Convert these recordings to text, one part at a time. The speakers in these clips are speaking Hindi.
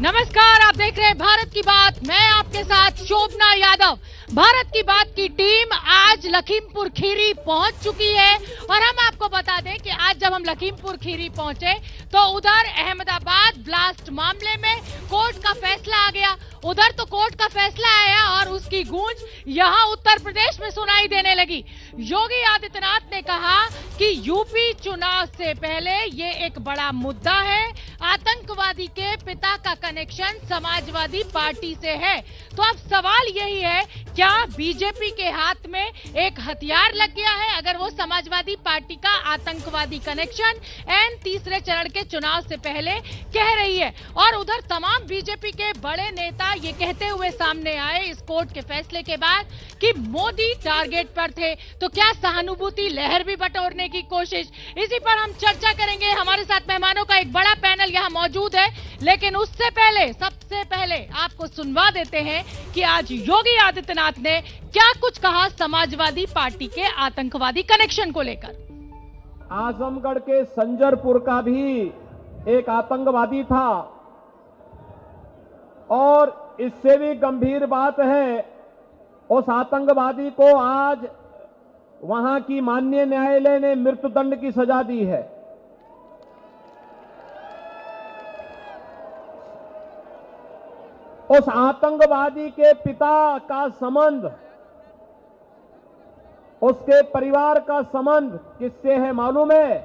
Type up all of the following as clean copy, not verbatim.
नमस्कार, आप देख रहे हैं भारत की बात। मैं आपके साथ शोभना यादव। भारत की बात की टीम आज लखीमपुर खीरी पहुंच चुकी है और हम आपको बता दें कि आज जब हम लखीमपुर खीरी पहुंचे तो उधर अहमदाबाद ब्लास्ट मामले में कोर्ट का फैसला आ गया। उधर तो कोर्ट का फैसला आया और उसकी गूंज यहां उत्तर प्रदेश में सुनाई देने लगी। योगी आदित्यनाथ ने कहा कि यूपी चुनाव से पहले ये एक बड़ा मुद्दा है। आतंकवादी के पिता का कनेक्शन समाजवादी पार्टी से है। तो अब सवाल यही है, क्या बीजेपी के हाथ में एक हथियार लग गया है अगर वो समाजवादी पार्टी का आतंकवादी कनेक्शन एन तीसरे चरण के चुनाव से पहले कह रही है। और उधर तमाम बीजेपी के बड़े नेता ये कहते हुए सामने आए इस कोर्ट के फैसले के बाद कि मोदी टारगेट पर थे। तो क्या सहानुभूति लहर भी बटोरने की कोशिश? इसी पर हम चर्चा करेंगे। हमारे साथ मेहमानों का एक बड़ा पैनल यहाँ मौजूद है, लेकिन उससे पहले सबसे पहले आपको सुनवा देते हैं कि आज योगी आदित्यनाथ ने क्या कुछ कहा समाजवादी पार्टी के आतंकवादी कनेक्शन को लेकर। आजमगढ़ के संजरपुर का भी एक आतंकवादी था और इससे भी गंभीर बात है, उस आतंकवादी को आज वहां की माननीय न्यायालय ने मृत्युदंड की सजा दी है। उस आतंकवादी के पिता का संबंध, उसके परिवार का संबंध किससे है मालूम है?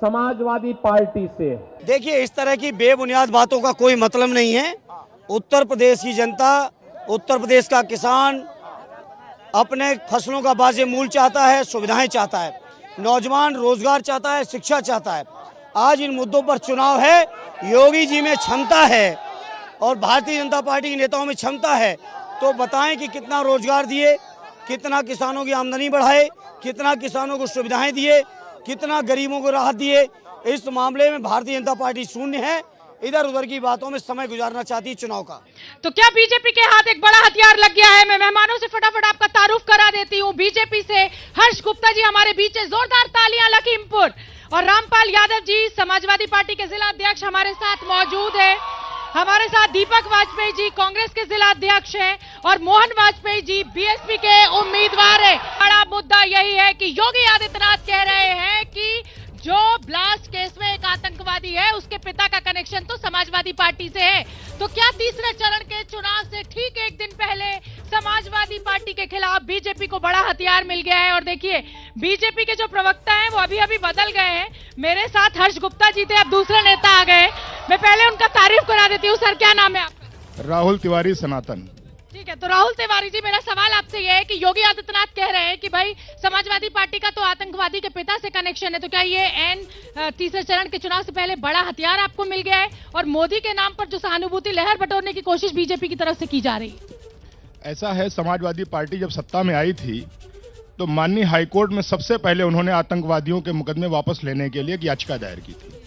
समाजवादी पार्टी से। देखिए, इस तरह की बेबुनियाद बातों का कोई मतलब नहीं है। उत्तर प्रदेश की जनता, उत्तर प्रदेश का किसान अपने फसलों का बाजे मूल चाहता है, सुविधाएं चाहता है, नौजवान रोजगार चाहता है, शिक्षा चाहता है। आज इन मुद्दों पर चुनाव है। योगी जी में क्षमता है और भारतीय जनता पार्टी के नेताओं में क्षमता है, तो बताएं कि कितना रोजगार दिए, कितना किसानों की आमदनी बढ़ाए, कितना किसानों को सुविधाएं दिए, कितना गरीबों को राहत दिए। इस मामले में भारतीय जनता पार्टी शून्य है, इधर उधर की बातों में समय गुजारना चाहती है चुनाव का। तो क्या बीजेपी के हाथ एक बड़ा हथियार लग गया है? मैं मेहमानों से फटाफट आपका तारुफ करा देती हूँ। बीजेपी से हर्ष गुप्ता जी हमारे बीच है, जोरदार तालियां लखीमपुर। और रामपाल यादव जी समाजवादी पार्टी के जिला अध्यक्ष हमारे साथ मौजूद है। हमारे साथ दीपक वाजपेयी जी कांग्रेस के जिला अध्यक्ष हैं और मोहन वाजपेयी जी बीएसपी के उम्मीदवार है। बड़ा मुद्दा यही है कि योगी आदित्यनाथ कह रहे हैं कि जो ब्लास्ट केस में एक आतंकवादी है उसके पिता का कनेक्शन तो समाजवादी पार्टी से है। तो क्या तीसरे चरण के चुनाव से ठीक एक दिन पहले समाजवादी पार्टी के खिलाफ बीजेपी को बड़ा हथियार मिल गया है? और देखिए, बीजेपी के जो प्रवक्ता हैं वो अभी बदल गए हैं। मेरे साथ हर्ष गुप्ता जी थे, अब दूसरे नेता आ गए। मैं पहले उनका तारीफ करा देती हूँ। सर, क्या नाम है आपका? राहुल तिवारी, सनातन। ठीक है, तो राहुल तिवारी जी, मेरा सवाल आपसे यह है कि योगी आदित्यनाथ कह रहे हैं कि भाई समाजवादी पार्टी का तो आतंकवादी के पिता से कनेक्शन है, तो क्या ये एन तीसरे चरण के चुनाव से पहले बड़ा हथियार आपको मिल गया है? और मोदी के नाम पर जो सहानुभूति लहर बटोरने की कोशिश बीजेपी की तरफ से की जा रही है? ऐसा है, समाजवादी पार्टी जब सत्ता में आई थी तो माननीय हाईकोर्ट में सबसे पहले उन्होंने आतंकवादियों के मुकदमे वापस लेने के लिए एक याचिका दायर की थी।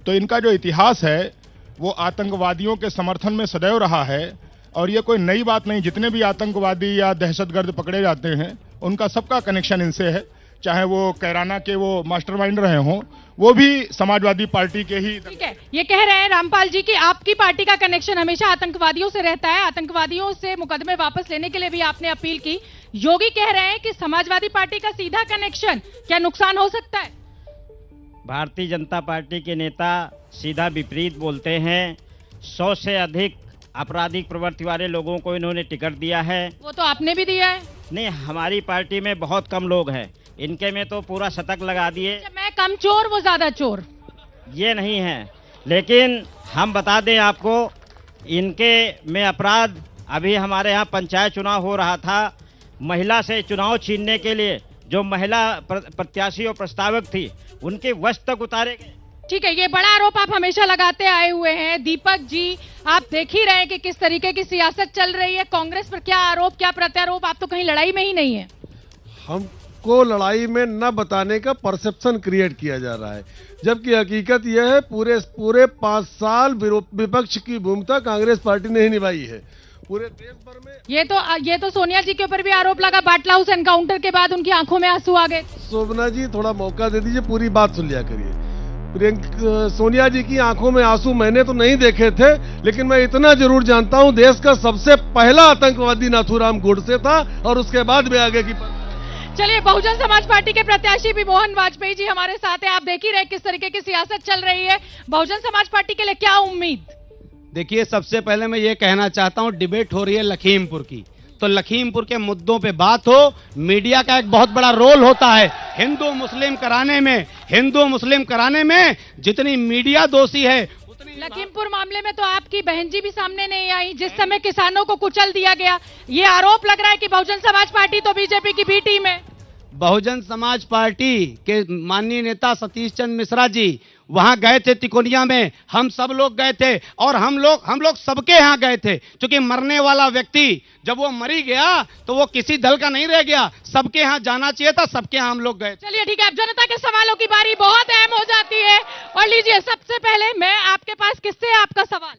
तो इनका जो इतिहास है वो आतंकवादियों के समर्थन में सदैव रहा है और ये कोई नई बात नहीं। जितने भी आतंकवादी या दहशतगर्द पकड़े जाते हैं उनका सबका कनेक्शन इनसे है, चाहे वो कैराना के वो मास्टरमाइंड रहे हों, वो भी समाजवादी पार्टी के ही। ठीक है, ये कह रहे हैं रामपाल जी कि आपकी पार्टी का कनेक्शन हमेशा आतंकवादियों से रहता है, आतंकवादियों से मुकदमे वापस लेने के लिए भी आपने अपील की। योगी कह रहे हैं कि समाजवादी पार्टी का सीधा कनेक्शन, क्या नुकसान हो सकता है? भारतीय जनता पार्टी के नेता सीधा विपरीत बोलते हैं। 100 से अधिक आपराधिक प्रवृत्ति वाले लोगों को इन्होंने टिकट दिया है। वो तो आपने भी दिया है। नहीं, हमारी पार्टी में बहुत कम लोग हैं, इनके में तो पूरा शतक लगा दिए। मैं कम चोर, वो ज्यादा चोर, ये नहीं है। लेकिन हम बता दें आपको, इनके में अपराध, अभी हमारे यहाँ पंचायत चुनाव हो रहा था, महिला से चुनाव छीनने के लिए जो महिला प्रत्याशी और प्रस्तावक थी उनके वश तक उतारे गए। ठीक है, ये बड़ा आरोप आप हमेशा लगाते आए हुए हैं। दीपक जी, आप देख ही रहे हैं कि किस तरीके की सियासत चल रही है। कांग्रेस पर क्या आरोप, क्या प्रत्यारोप? आप तो कहीं लड़ाई में ही नहीं है। हमको लड़ाई में न बताने का परसेप्शन क्रिएट किया जा रहा है, जबकि हकीकत यह है पूरे 5 साल विपक्ष की भूमिका कांग्रेस पार्टी ने ही निभाई है पूरे देश भर में। ये तो सोनिया जी के ऊपर भी आरोप लगा, बाटला हाउस एनकाउंटर के बाद उनकी आंखों में आंसू आ गए। शोभना जी, थोड़ा मौका दे दीजिए, पूरी बात सुन लिया करिए। सोनिया जी की आंखों में आंसू मैंने तो नहीं देखे थे, लेकिन मैं इतना जरूर जानता हूं देश का सबसे पहला आतंकवादी नाथूराम गोडसे था और उसके बाद में आगे की। चलिए, बहुजन समाज पार्टी के प्रत्याशी भी मोहन वाजपेयी जी हमारे साथ हैं। आप देख ही रहे किस तरीके की सियासत चल रही है। बहुजन समाज पार्टी के लिए क्या उम्मीद? देखिए, सबसे पहले मैं ये कहना चाहता हूं, डिबेट हो रही है लखीमपुर की, तो लखीमपुर के मुद्दों पे बात हो। मीडिया का एक बहुत बड़ा रोल होता है हिंदू मुस्लिम कराने में जितनी मीडिया दोषी है उतनी। लखीमपुर मामले में तो आपकी बहन जी भी सामने नहीं आई, जिस समय किसानों को कुचल दिया गया। ये आरोप लग रहा है कि बहुजन समाज पार्टी तो बीजेपी की बी टीम है। बहुजन समाज पार्टी के माननीय नेता सतीश चंद्र मिश्रा जी वहां गए थे तिकोनिया में, हम सब लोग गए थे और हम लोग सबके यहाँ गए थे, क्योंकि मरने वाला व्यक्ति जब वो मरी गया तो वो किसी दल का नहीं रह गया, सबके यहाँ जाना चाहिए था, सबके यहाँ हम लोग गए। चलिए ठीक है, अब जनता के सवालों की बारी बहुत अहम हो जाती है। और लीजिए, सबसे पहले मैं आपके पास किससे आपका सवाल?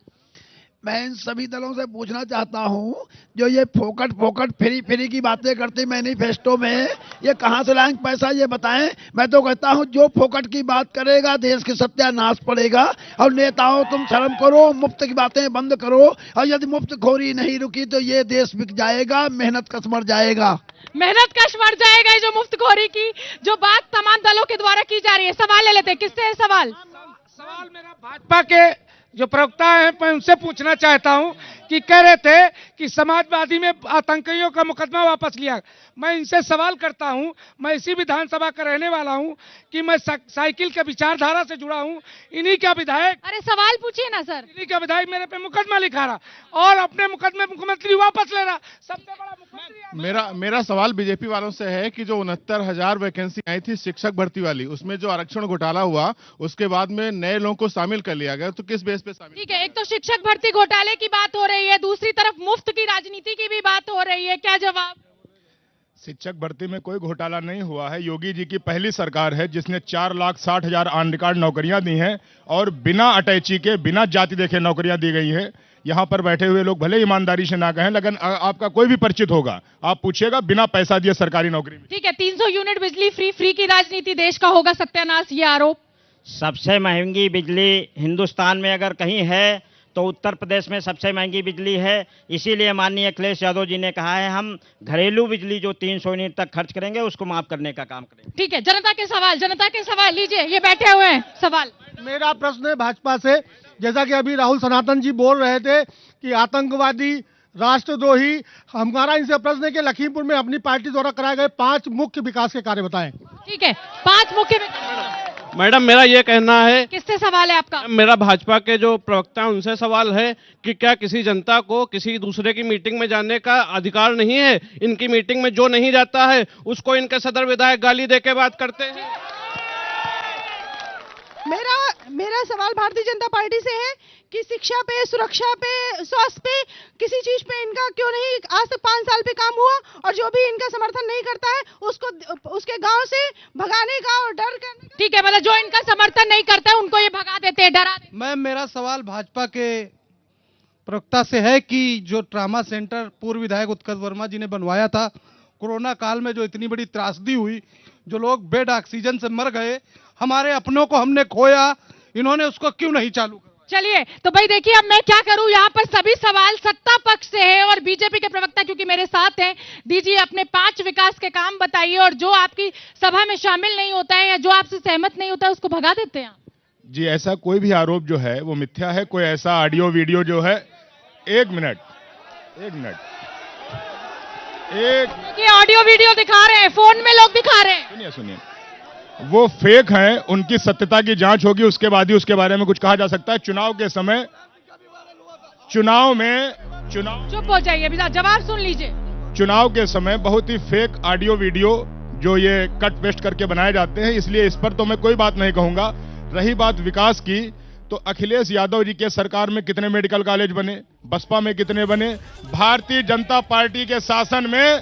मैं इन सभी दलों से पूछना चाहता हूं, जो ये फोकट फ्री की बातें करते मैनिफेस्टो में, ये कहां से लाएंगे पैसा, ये बताएं। मैं तो कहता हूं जो फोकट की बात करेगा देश की सत्यानाश पड़ेगा। और नेताओं, तुम शर्म करो, मुफ्त की बातें बंद करो। और यदि मुफ्तखोरी नहीं रुकी तो ये देश बिक जाएगा, मेहनत कश मर जाएगा। मेहनत कश मर जाएगा। ये जो मुफ्तखोरी की जो बात तमाम दलों के द्वारा की जा रही है, सवाल ले लेते हैं। किससे है सवाल? सवाल मेरा भाजपा के जो प्रवक्ता है, मैं उनसे पूछना चाहता हूं कि कह रहे थे कि समाजवादी में आतंकियों का मुकदमा वापस लिया। मैं इनसे सवाल करता हूं, मैं इसी विधानसभा का रहने वाला हूं कि मैं साइकिल के विचारधारा से जुड़ा हूं। इन्हीं का विधायक, अरे सवाल पूछिए ना सर। इन्हीं का विधायक मेरे पे मुकदमा लिखा रहा और अपने मुकदमे मुख्यमंत्री वापस ले रहा। सबसे बड़ा मुख्यमंत्री। मेरा सवाल बीजेपी वालों से है कि जो 69,000 वैकेंसी आई थी शिक्षक भर्ती वाली, उसमें जो आरक्षण घोटाला हुआ उसके बाद में नए लोगों को शामिल कर लिया गया, तो किस बेस पे शामिल? ठीक है, एक तो शिक्षक भर्ती घोटाले की बात हो रही है, दूसरी तरफ मुफ्त की राजनीति की भी बात हो रही है, क्या जवाब? शिक्षक भर्ती में कोई घोटाला नहीं हुआ है। योगी जी की पहली सरकार है जिसने 4,60,000 ऑन रिकॉर्ड नौकरियां दी हैं और बिना अटैची के, बिना जाति देखे नौकरियां दी गई हैं। यहां पर बैठे हुए लोग भले ईमानदारी से ना कहें, लेकिन आपका कोई भी परिचित होगा, आप पूछिएगा, बिना पैसा दिए सरकारी नौकरी में। ठीक है, 300 यूनिट बिजली फ्री की राजनीति, देश का होगा सत्यानाश, ये आरोप। सबसे महंगी बिजली हिंदुस्तान में अगर कहीं है तो उत्तर प्रदेश में सबसे महंगी बिजली है। इसीलिए माननीय अखिलेश यादव जी ने कहा है हम घरेलू बिजली जो 300 यूनिट तक खर्च करेंगे उसको माफ करने का काम करेंगे। ठीक है, जनता के सवाल लीजिए, ये बैठे हुए हैं सवाल। मेरा प्रश्न है भाजपा से, जैसा कि अभी राहुल सनातन जी बोल रहे थे कि आतंकवादी, राष्ट्रद्रोही, हमारा इनसे प्रश्न है कि लखीमपुर में अपनी पार्टी द्वारा कराए गए 5 मुख्य विकास के कार्य बताएं। ठीक है, 5 मुख्य। मैडम, मेरा ये कहना है। किससे सवाल है आपका? मेरा भाजपा के जो प्रवक्ता हैं उनसे सवाल है कि क्या किसी जनता को किसी दूसरे की मीटिंग में जाने का अधिकार नहीं है? इनकी मीटिंग में जो नहीं जाता है उसको इनके सदर विधायक गाली देके बात करते हैं। मेरा सवाल भारतीय जनता पार्टी से है कि शिक्षा पे, सुरक्षा पे, स्वास्थ्य पे, किसी चीज पे इनका क्यों नहीं आज तक 5 साल पे काम हुआ? और जो भी इनका समर्थन नहीं करता है उसको उसके गांव से भगाने का और डर करने का। ठीक है, मतलब जो इनका समर्थन नहीं करता है उनको ये भगा देते हैं, डरा देते। मैम, मेरा सवाल भाजपा के प्रवक्ता से है कि जो ट्रामा सेंटर पूर्व विधायक उत्कर्ष वर्मा जी ने बनवाया था, कोरोना काल में जो इतनी बड़ी त्रासदी हुई, जो लोग बेड ऑक्सीजन से मर गए, हमारे अपनों को हमने खोया, इन्होंने उसको क्यों नहीं चालू करवाया? चलिए, तो भाई देखिए, अब मैं क्या करूं, यहाँ पर सभी सवाल सत्ता पक्ष से है और बीजेपी के प्रवक्ता क्योंकि मेरे साथ हैं। दीजिए अपने 5 विकास के काम बताइए, और जो आपकी सभा में शामिल नहीं होता है या जो आपसे सहमत नहीं होता है उसको भगा देते हैं। जी, ऐसा कोई भी आरोप जो है वो मिथ्या है। कोई ऐसा ऑडियो वीडियो जो है, एक मिनट ये ऑडियो वीडियो दिखा रहे हैं, फोन में लोग दिखा रहे हैं, सुनिए, वो फेक हैं, उनकी सत्यता की जांच होगी, उसके बाद ही उसके बारे में कुछ कहा जा सकता है। चुनाव के समय चुप हो जाइए, अभी जवाब सुन लीजिए। चुनाव के समय बहुत ही फेक ऑडियो वीडियो जो ये कट पेस्ट करके बनाए जाते हैं, इसलिए इस पर तो मैं कोई बात नहीं कहूंगा। रही बात विकास की, तो अखिलेश यादव जी के सरकार में कितने मेडिकल कॉलेज बने, बसपा में कितने बने, भारतीय जनता पार्टी के शासन में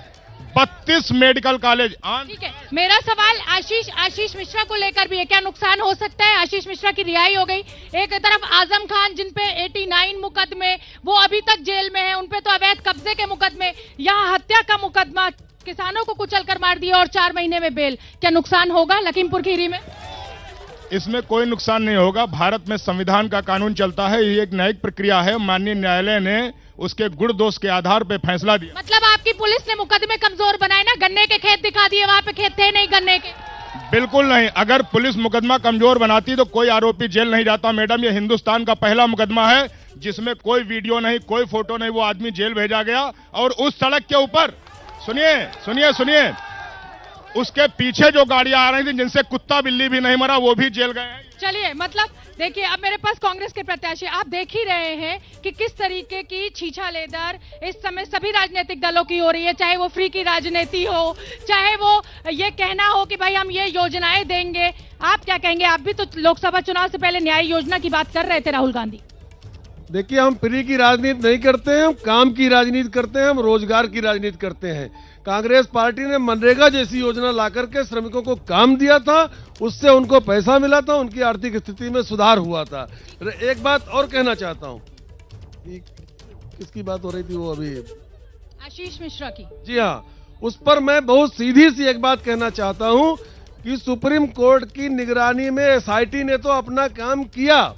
32 मेडिकल कॉलेज। ठीक है, मेरा सवाल आशीष मिश्रा को लेकर भी है, क्या नुकसान हो सकता है? आशीष मिश्रा की रिहाई हो गई, एक तरफ आजम खान जिन पे 89 मुकदमे, वो अभी तक जेल में है, उनपे तो अवैध कब्जे के मुकदमे, यहाँ हत्या का मुकदमा, किसानों को कुचल कर मार दिया और 4 महीने में बेल। क्या नुकसान होगा लखीमपुर खीरी में? इसमें कोई नुकसान नहीं होगा। भारत में संविधान का कानून चलता है, ये एक न्यायिक प्रक्रिया है। माननीय न्यायालय ने उसके गुण दोष के आधार पर फैसला दिया। मतलब आपकी पुलिस ने मुकदमे कमजोर बनाए ना, गन्ने के खेत दिखा दिए, वहाँ पे खेत थे नहीं गन्ने के। बिल्कुल नहीं, अगर पुलिस मुकदमा कमजोर बनाती तो कोई आरोपी जेल नहीं जाता। मैडम, ये हिंदुस्तान का पहला मुकदमा है जिसमें कोई वीडियो नहीं, कोई फोटो नहीं, वो आदमी जेल भेजा गया। और उस सड़क के ऊपर सुनिए, उसके पीछे जो गाड़ियां आ रही थी जिनसे कुत्ता बिल्ली भी नहीं मरा, वो भी जेल गए हैं। चलिए, मतलब देखिए, अब मेरे पास कांग्रेस के प्रत्याशी, आप देख ही रहे हैं कि किस तरीके की छीछा लेदर इस समय सभी राजनीतिक दलों की हो रही है, चाहे वो फ्री की राजनीति हो, चाहे वो ये कहना हो कि भाई हम ये योजनाएं देंगे। आप क्या कहेंगे? आप भी तो लोकसभा चुनाव से पहले न्याय योजना की बात कर रहे थे, राहुल गांधी। देखिए, हम फ्री की राजनीति नहीं करते हैं, हम काम की राजनीति करते हैं, हम रोजगार की राजनीति करते हैं। कांग्रेस पार्टी ने मनरेगा जैसी योजना लाकर के श्रमिकों को काम दिया था, उससे उनको पैसा मिला था, उनकी आर्थिक स्थिति में सुधार हुआ था। एक बात और कहना चाहता हूं, किसकी बात हो रही थी वो अभी? आशीष मिश्रा की। जी हाँ, उस पर मैं बहुत सीधी सी एक बात कहना चाहता हूं कि सुप्रीम कोर्ट की निगरानी में एसआईटी ने तो अपना काम किया,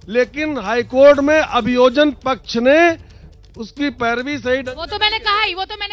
लेकिन हाईकोर्ट में अभियोजन पक्ष ने उसकी पैरवी सही वो तो मैंने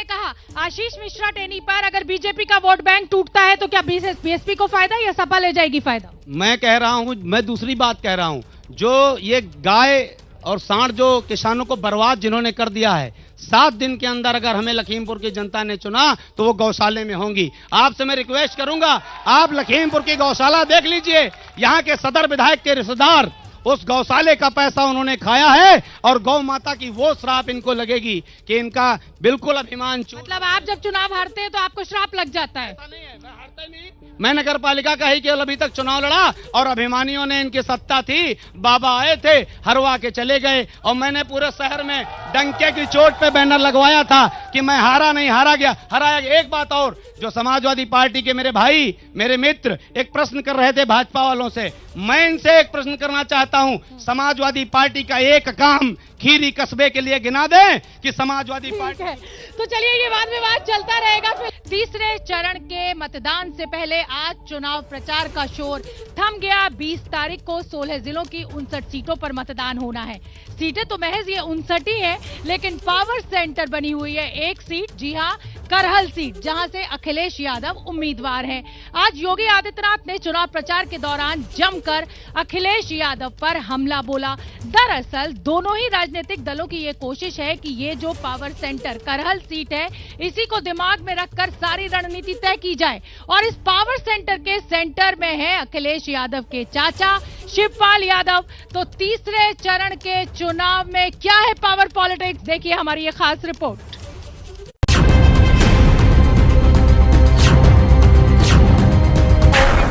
कहा आशीष मिश्रा टेनी पर अगर बीजेपी का वोट बैंक टूटता है तो क्या बीएसपी को फायदा या सपा ले जाएगी फायदा? मैं कह रहा हूं, मैं दूसरी बात कह रहा हूं, जो ये गाय और सांड जो किसानों को बर्बाद जिन्होंने कर दिया है, 7 दिन के अंदर अगर हमें लखीमपुर की जनता ने चुना तो वो गौशाले में होंगी। आपसे मैं रिक्वेस्ट करूंगा, आप लखीमपुर की गौशाला देख लीजिए। यहाँ के सदर विधायक के रिश्तेदार उस गौशाले का पैसा उन्होंने खाया है और गौ माता की वो श्राप इनको लगेगी कि इनका बिल्कुल अभिमान मतलब आप जब चुनाव हारते हैं तो आपको श्राप लग जाता है? ऐसा नहीं है, मैं हारता ही नहीं। मैं नगर पालिका का ही केवल अभी तक चुनाव लड़ा और अभिमानियों ने, इनकी सत्ता थी, बाबा आए थे, हरवा के चले गए और मैंने पूरे शहर में डंके की चोट पे बैनर लगवाया था कि मैं हारा नहीं, हराया गया। एक बात और, जो समाजवादी पार्टी के मेरे भाई, मेरे मित्र एक प्रश्न कर रहे थे भाजपा वालों से, मैं इनसे एक प्रश्न करना चाहता हूं, समाजवादी पार्टी का एक काम खीरी कस्बे के लिए गिना दें कि समाजवादी पार्टी है। तो चलिए, ये बाद में बात चलता रहेगा। फिर तीसरे चरण के मतदान से पहले आज चुनाव प्रचार का शोर थम गया। 20 तारीख को 16 जिलों की 59 सीटों पर मतदान होना है। सीटें तो महज ये 59 ही है, लेकिन पावर सेंटर बनी हुई है एक सीट, जी हाँ, करहल सीट, जहां से अखिलेश यादव उम्मीदवार हैं। आज योगी आदित्यनाथ ने चुनाव प्रचार के दौरान जमकर अखिलेश यादव पर हमला बोला। दरअसल दोनों ही राजनीतिक दलों की ये कोशिश है कि ये जो पावर सेंटर करहल सीट है, इसी को दिमाग में रखकर सारी रणनीति तय की जाए। और इस पावर सेंटर के सेंटर में है अखिलेश यादव के चाचा शिवपाल यादव। तो तीसरे चरण के चुनाव में क्या है पावर पॉलिटिक्स, देखिए हमारी ये खास रिपोर्ट।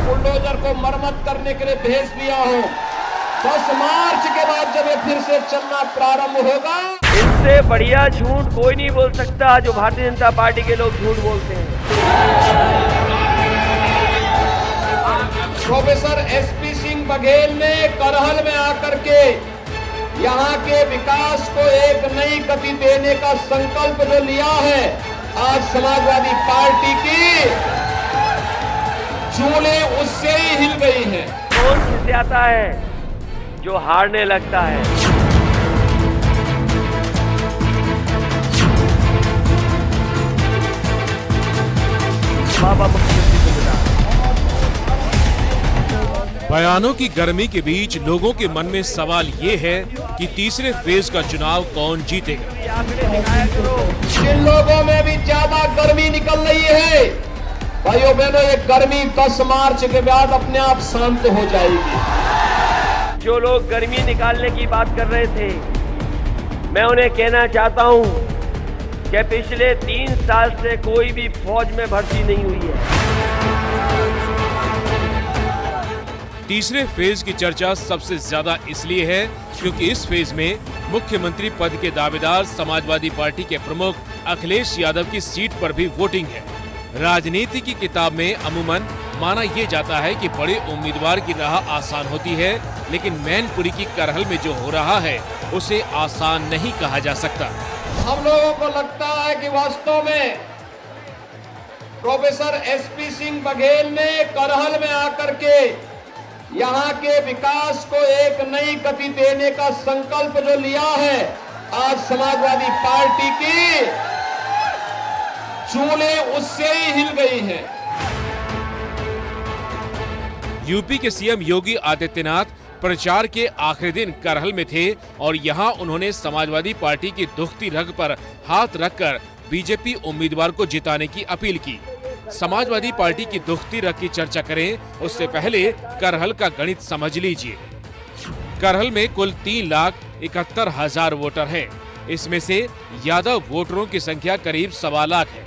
बुलडोजर को मरम्मत करने के लिए भेज दिया हो। 10 मार्च के बाद जब ये फिर से चलना प्रारंभ होगा, इससे बढ़िया झूठ कोई नहीं बोल सकता जो भारतीय जनता पार्टी के लोग झूठ बोलते हैं। प्रोफेसर एसपी सिंह बघेल ने करहल में आकर के यहाँ के विकास को एक नई गति देने का संकल्प जो लिया है, आज समाजवादी पार्टी की चूलें उससे ही हिल गई हैं। कौन खिसियाता है जो हारने लगता है? बाबा मुख्यमंत्री को मिला। बयानों की गर्मी के बीच लोगों के मन में सवाल ये है कि तीसरे फेज का चुनाव कौन जीतेगा। जिन लोगों में भी ज्यादा गर्मी निकल रही है, भाइयों बहनों, ये गर्मी 10 मार्च के बाद अपने आप शांत हो जाएगी। जो लोग गर्मी निकालने की बात कर रहे थे, मैं उन्हें कहना चाहता हूं कि पिछले 3 साल से कोई भी फौज में भर्ती नहीं हुई है। तीसरे फेज की चर्चा सबसे ज्यादा इसलिए है क्योंकि इस फेज में मुख्यमंत्री पद के दावेदार समाजवादी पार्टी के प्रमुख अखिलेश यादव की सीट पर भी वोटिंग है। राजनीति की किताब में अमूमन माना यह जाता है कि बड़े उम्मीदवार की राह आसान होती है, लेकिन मैनपुरी की करहल में जो हो रहा है उसे आसान नहीं कहा जा सकता। हम लोगों को लगता है कि वास्तव में प्रोफेसर एसपी सिंह बघेल ने करहल में आकर के यहाँ के विकास को एक नई गति देने का संकल्प जो लिया है, आज समाजवादी पार्टी की चूलें उससे ही हिल गई हैं। यूपी के सीएम योगी आदित्यनाथ प्रचार के आखिरी दिन करहल में थे और यहां उन्होंने समाजवादी पार्टी की दुखती रग पर हाथ रखकर बीजेपी उम्मीदवार को जिताने की अपील की। समाजवादी पार्टी की दुखती रग की चर्चा करें उससे पहले करहल का गणित समझ लीजिए। करहल में कुल 3,71,000 वोटर हैं। इसमें से यादव वोटरों की संख्या करीब 1.25 लाख है।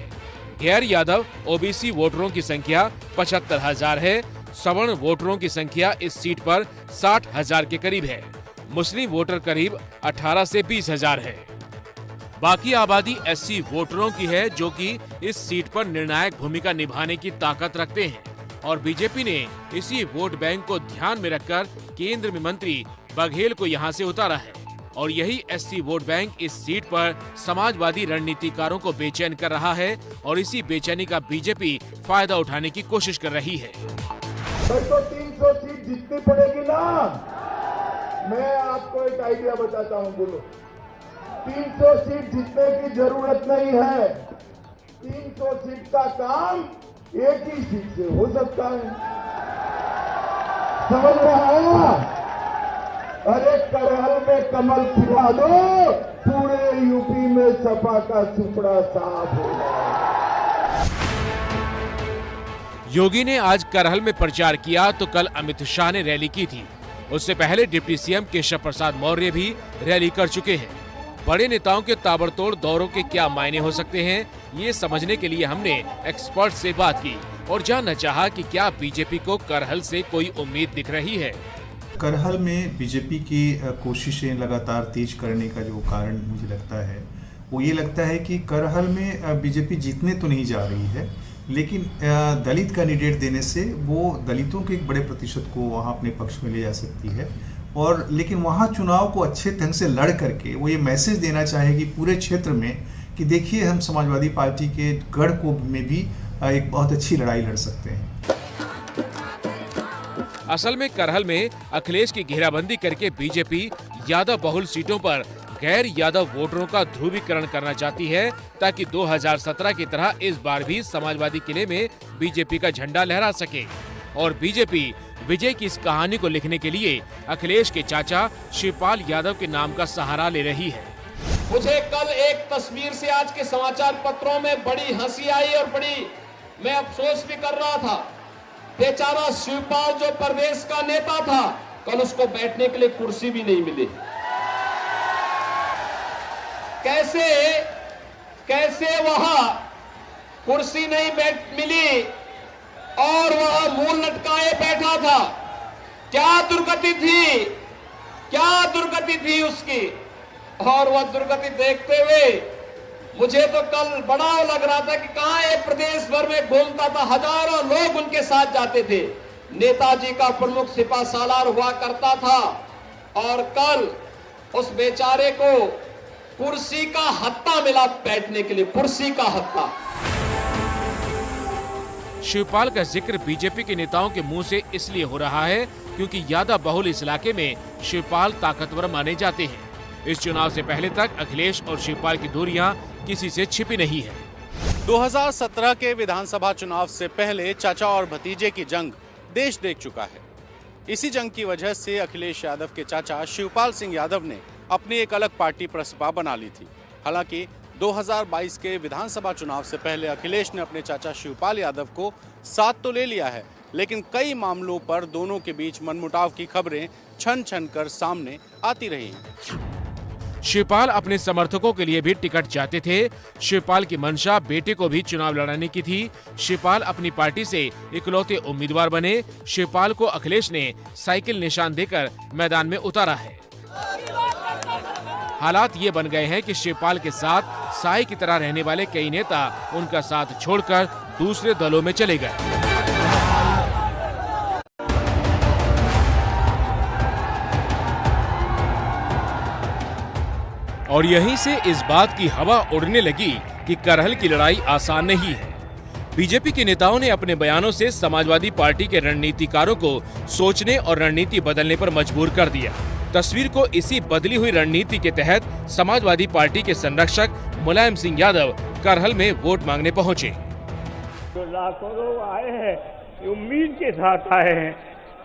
गैर यादव ओबीसी वोटरों की संख्या 75,000 है। सवर्ण वोटरों की संख्या इस सीट पर 60,000 के करीब है। मुस्लिम वोटर करीब 18 से 20,000 है। बाकी आबादी एससी वोटरों की है जो कि इस सीट पर निर्णायक भूमिका निभाने की ताकत रखते हैं और बीजेपी ने इसी वोट बैंक को ध्यान में रखकर केंद्र में मंत्री बघेल को यहां से उतारा है और यही एससी वोट बैंक इस सीट पर समाजवादी रणनीतिकारों को बेचैन कर रहा है और इसी बेचैनी का बीजेपी फायदा उठाने की कोशिश कर रही है। तो 300 सीट जीतनी पड़ेगी ना। मैं आपको एक आइडिया बताता हूं, बोलो। 300 सीट जीतने की जरूरत नहीं है। 300 सीट का काम एक ही सीट से हो सकता है। समझ रहा? अरे करहल में कमल खिला दो, पूरे यूपी में सपा का सुपड़ा साफ हो जाए। योगी ने आज करहल में प्रचार किया तो कल अमित शाह ने रैली की थी। उससे पहले डिप्टी सीएम केशव प्रसाद मौर्य भी रैली कर चुके हैं। बड़े नेताओं के ताबड़तोड़ दौरों के क्या मायने हो सकते हैं, ये समझने के लिए हमने एक्सपर्ट से बात की और जानना चाहा कि क्या बीजेपी को करहल से कोई उम्मीद दिख रही है। करहल में बीजेपी की कोशिशें लगातार तेज करने का जो कारण मुझे लगता है वो ये लगता है कि करहल में बीजेपी जीतने तो नहीं जा रही है, लेकिन दलित कैंडिडेट देने से वो दलितों के एक बड़े प्रतिशत को वहाँ अपने पक्ष में ले जा सकती है और लेकिन वहाँ चुनाव को अच्छे ढंग से लड़ करके वो ये मैसेज देना चाहेगी पूरे क्षेत्र में कि देखिए हम समाजवादी पार्टी के गढ़ को में भी एक बहुत अच्छी लड़ाई लड़ सकते हैं। असल में करहल में अखिलेश की घेराबंदी करके बीजेपी यादव बहुल सीटों पर गैर यादव वोटरों का ध्रुवीकरण करना चाहती है ताकि 2017 की तरह इस बार भी समाजवादी किले में बीजेपी का झंडा लहरा सके और बीजेपी विजय की इस कहानी को लिखने के लिए अखिलेश के चाचा शिवपाल यादव के नाम का सहारा ले रही है। मुझे कल एक तस्वीर से आज के समाचार पत्रों में बड़ी हंसी आई और बड़ी मैं अफसोस भी कर रहा था। बेचारा शिवपाल जो प्रदेश का नेता था, कल उसको बैठने के लिए कुर्सी भी नहीं मिली। कैसे वहां कुर्सी नहीं मिली और वह मुंह लटकाए बैठा था। क्या दुर्गति थी उसकी। और वह दुर्गति देखते हुए मुझे तो कल बड़ा लग रहा था कि कहां ये प्रदेश भर में घूमता था, हजारों लोग उनके साथ जाते थे। नेताजी का प्रमुख सिपा सालार हुआ करता था और कल उस बेचारे को कुर्सी का हत्ता मिला बैठने के लिए, कुर्सी का हत्ता। शिवपाल का जिक्र बीजेपी के नेताओं के मुंह से इसलिए हो रहा है क्योंकि यादव बहुल इस इलाके में शिवपाल ताकतवर माने जाते हैं। इस चुनाव से पहले तक अखिलेश और शिवपाल की दूरियां किसी से छिपी नहीं है। 2017 के विधानसभा चुनाव से पहले चाचा और भतीजे की जंग देश देख चुका है। इसी जंग की वजह से अखिलेश यादव के चाचा शिवपाल सिंह यादव ने अपनी एक अलग पार्टी प्रसपा बना ली थी। हालांकि 2022 के विधानसभा चुनाव से पहले अखिलेश ने अपने चाचा शिवपाल यादव को साथ तो ले लिया है, लेकिन कई मामलों पर दोनों के बीच मनमुटाव की खबरें छन छन कर सामने आती रही हैं। शिवपाल अपने समर्थकों के लिए भी टिकट चाहते थे। शिवपाल की मंशा बेटे को भी चुनाव लड़ाने की थी। शिवपाल अपनी पार्टी से इकलौते उम्मीदवार बने। शिवपाल को अखिलेश ने साइकिल निशान देकर मैदान में उतारा है। हालात ये बन गए हैं कि शिवपाल के साथ साई की तरह रहने वाले कई नेता उनका साथ छोड़कर दूसरे दलों में चले गए। और यहीं से इस बात की हवा उड़ने लगी कि करहल की लड़ाई आसान नहीं है। बीजेपी के नेताओं ने अपने बयानों से समाजवादी पार्टी के रणनीतिकारों को सोचने और रणनीति बदलने पर मजबूर कर दिया। तस्वीर को इसी बदली हुई रणनीति के तहत समाजवादी पार्टी के संरक्षक मुलायम सिंह यादव करहल में वोट मांगने पहुंचे। तो लाखों लोग आए हैं, उम्मीद के साथ आए हैं,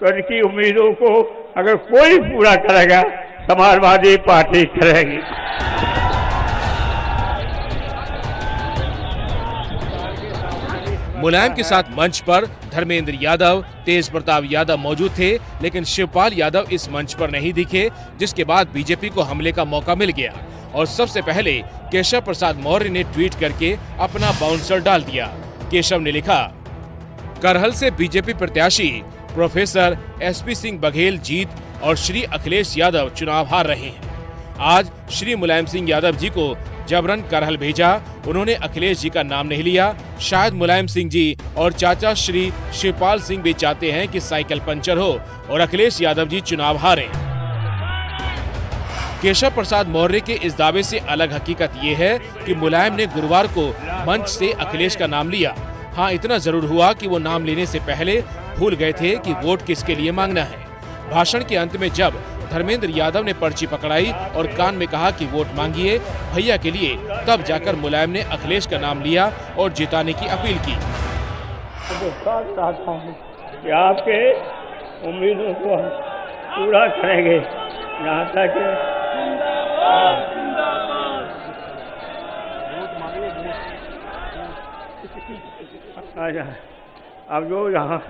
तो इनकी उम्मीदों को अगर कोई पूरा करेगा, समाजवादी पार्टी करेगी। मुलायम के साथ मंच पर धर्मेंद्र यादव, तेज प्रताप यादव मौजूद थे, लेकिन शिवपाल यादव इस मंच पर नहीं दिखे, जिसके बाद बीजेपी को हमले का मौका मिल गया और सबसे पहले केशव प्रसाद मौर्य ने ट्वीट करके अपना बाउंसर डाल दिया। केशव ने लिखा, करहल से बीजेपी प्रत्याशी प्रोफेसर एसपी सिंह बघेल जीत और श्री अखिलेश यादव चुनाव हार रहे हैं। आज श्री मुलायम सिंह यादव जी को जबरन करहल भेजा। उन्होंने अखिलेश जी का नाम नहीं लिया। शायद मुलायम सिंह जी और चाचा श्री शिवपाल सिंह भी चाहते हैं कि साइकिल पंचर हो और अखिलेश यादव जी चुनाव हारें। केशव प्रसाद मौर्य के इस दावे से अलग हकीकत ये है कि मुलायम ने गुरुवार को मंच से अखिलेश का नाम लिया। हाँ, इतना जरूर हुआ कि वो नाम लेने से पहले भूल गए थे कि वोट किसके लिए मांगना है। भाषण के अंत में जब धर्मेंद्र यादव ने पर्ची पकड़ाई और कान में कहा कि वोट मांगिए भैया के लिए, तब जाकर मुलायम ने अखिलेश का नाम लिया और जिताने की अपील की। चाहता हूं कि आपके उम्मीदों को पूरा करेंगे। यहाँ तक अब जो यहाँ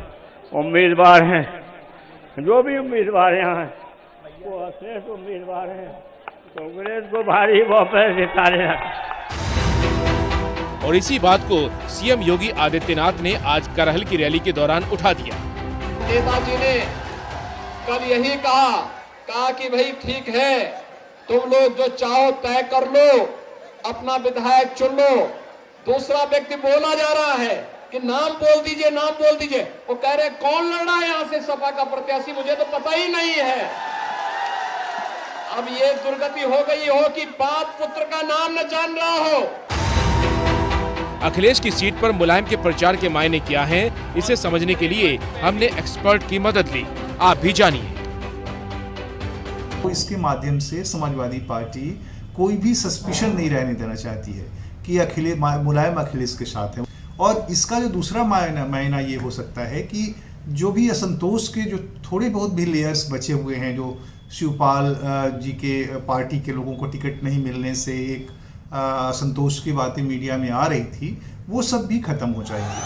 उम्मीदवार हैं, जो भी उम्मीदवार यहाँ वो अखिलेश उम्मीदवार हैं, कांग्रेस को भारी बहुमत जिताने। और इसी बात को सीएम योगी आदित्यनाथ ने आज करहल की रैली के दौरान उठा दिया। नेताजी ने कल यही कहा कि भाई ठीक है, तुम लोग जो चाहो तय कर लो, अपना विधायक चुन लो। दूसरा व्यक्ति बोला जा रहा है कि नाम बोल दीजिए, नाम बोल दीजिए। वो कह रहे कौन लड़ रहा है यहाँ से सपा का प्रत्याशी, मुझे तो पता ही नहीं है। अब ये दुर्गति हो गई हो कि बाप पुत्र का नाम न जान रहा हो। अखिलेश की सीट पर मुलायम के प्रचार के मायने क्या हैं, इसे समझने के लिए हमने एक्सपर्ट की मदद ली। आप भी जानिए। तो इसके माध्यम से समाजवादी पार्टी कोई भी सस्पिशन नहीं रहने देना चाहती है कि मुलायम अखिलेश के साथ है। और इसका जो दूसरा मायना ये हो सकता है कि जो भी असंतोष के जो थोड़े बहुत भी लेयर्स बचे हुए हैं, जो शिवपाल जी के पार्टी के लोगों को टिकट नहीं मिलने से एक असंतोष की बातें मीडिया में आ रही थी, वो सब भी खत्म हो जाएंगी।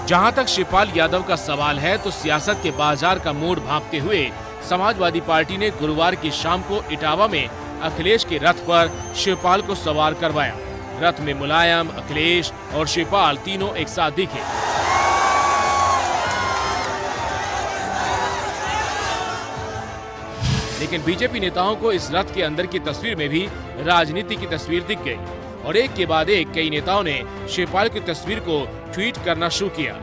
जहां तक शिवपाल यादव का सवाल है, तो सियासत के बाजार का मोड़ भांपते हुए समाजवादी पार्टी ने गुरुवार की शाम को इटावा में अखिलेश के रथ पर शिवपाल को सवार करवाया। रथ में मुलायम, अखिलेश और शिवपाल तीनों एक साथ दिखे। लेकिन बीजेपी नेताओं को इस रथ के अंदर की तस्वीर में भी राजनीति की तस्वीर दिख गई और एक के बाद एक कई नेताओं ने शिवपाल की तस्वीर को ट्वीट करना शुरू किया।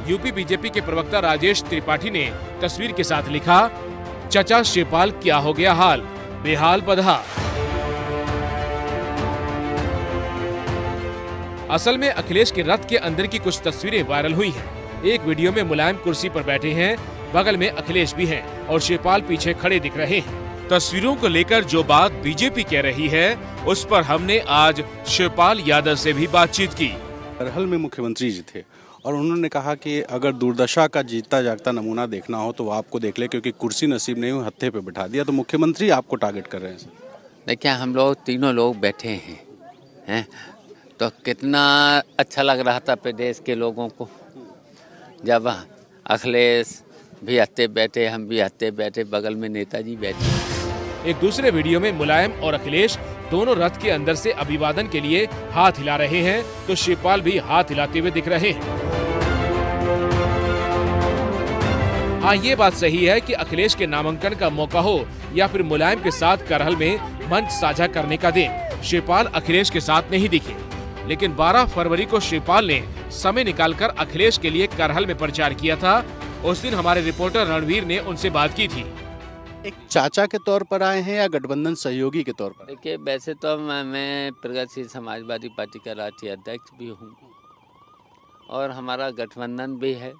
यूपी बीजेपी के प्रवक्ता राजेश त्रिपाठी ने तस्वीर के साथ लिखा, चचा शिवपाल क्या हो गया हाल, बेहाल बदहाल। असल में अखिलेश के रथ के अंदर की कुछ तस्वीरें वायरल हुई हैं। एक वीडियो में मुलायम कुर्सी पर बैठे हैं, बगल में अखिलेश भी हैं और शिवपाल पीछे खड़े दिख रहे हैं। तस्वीरों को लेकर जो बात बीजेपी कह रही है, उस पर हमने आज शिवपाल यादव से भी बातचीत की। करहल में मुख्यमंत्री जी थे और उन्होंने कहा कि अगर दुर्दशा का जीता जागता नमूना देखना हो तो वो आपको देख ले, क्योंकि कुर्सी नसीब नहीं हुई, हत्थे पे बिठा दिया। तो मुख्यमंत्री आपको टारगेट कर रहे हैं। देखिए, हम लोग तीनों लोग बैठे हैं तो कितना अच्छा लग रहा था प्रदेश के लोगों को, जब अखिलेश भी हत्थे बैठे, हम भी हत्थे बैठे, बगल में नेताजी बैठे। एक दूसरे वीडियो में मुलायम और अखिलेश दोनों रथ के अंदर से अभिवादन के लिए हाथ हिला रहे हैं, तो शिवपाल भी हाथ हिलाते हुए दिख रहे हैं। हाँ, ये बात सही है कि अखिलेश के नामांकन का मौका हो या फिर मुलायम के साथ करहल में मंच साझा करने का दिन, शिवपाल अखिलेश के साथ नहीं दिखे। लेकिन 12 फरवरी को शिवपाल ने समय निकालकर अखिलेश के लिए करहल में प्रचार किया था। उस दिन हमारे रिपोर्टर रणवीर ने उनसे बात की थी। एक चाचा के तौर पर आए हैं या गठबंधन सहयोगी के तौर पर? देखिए, वैसे तो मैं प्रगतिशील समाजवादी पार्टी का राष्ट्रीय अध्यक्ष भी हूँ और हमारा गठबंधन भी है।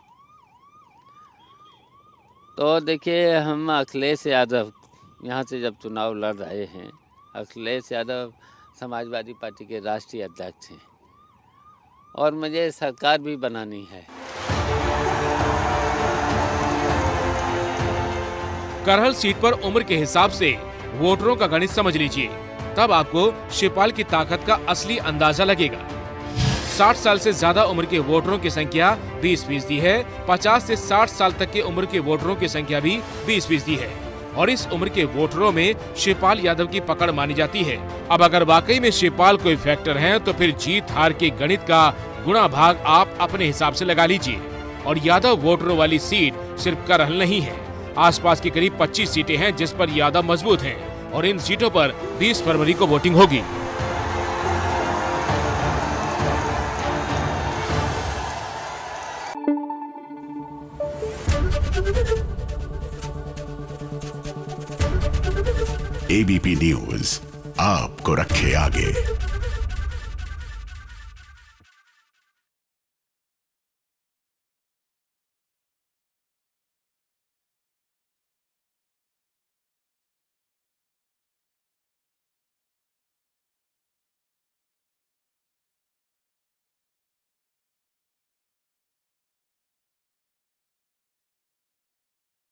तो देखिए, हम अखिलेश यादव यहाँ से जब चुनाव लड़ रहे हैं, अखिलेश यादव समाजवादी पार्टी के राष्ट्रीय अध्यक्ष हैं और मुझे सरकार भी बनानी है। करहल सीट पर उम्र के हिसाब से वोटरों का गणित समझ लीजिए, तब आपको शिवपाल की ताकत का असली अंदाजा लगेगा। 60 साल से ज्यादा उम्र के वोटरों की संख्या 20% है। 50 से 60 साल तक के उम्र के वोटरों की संख्या भी 20% है और इस उम्र के वोटरों में शिवपाल यादव की पकड़ मानी जाती है। अब अगर वाकई में शिवपाल कोई फैक्टर है तो फिर जीत हार के गणित का गुणा भाग आप अपने हिसाब से लगा लीजिए। और यादव वोटरों वाली सीट सिर्फ करहल नहीं है, आसपास की करीब 25 सीटें हैं जिस पर यादव मजबूत हैं और इन सीटों पर 20 फरवरी को वोटिंग होगी। एबीपी न्यूज आपको रखे आगे।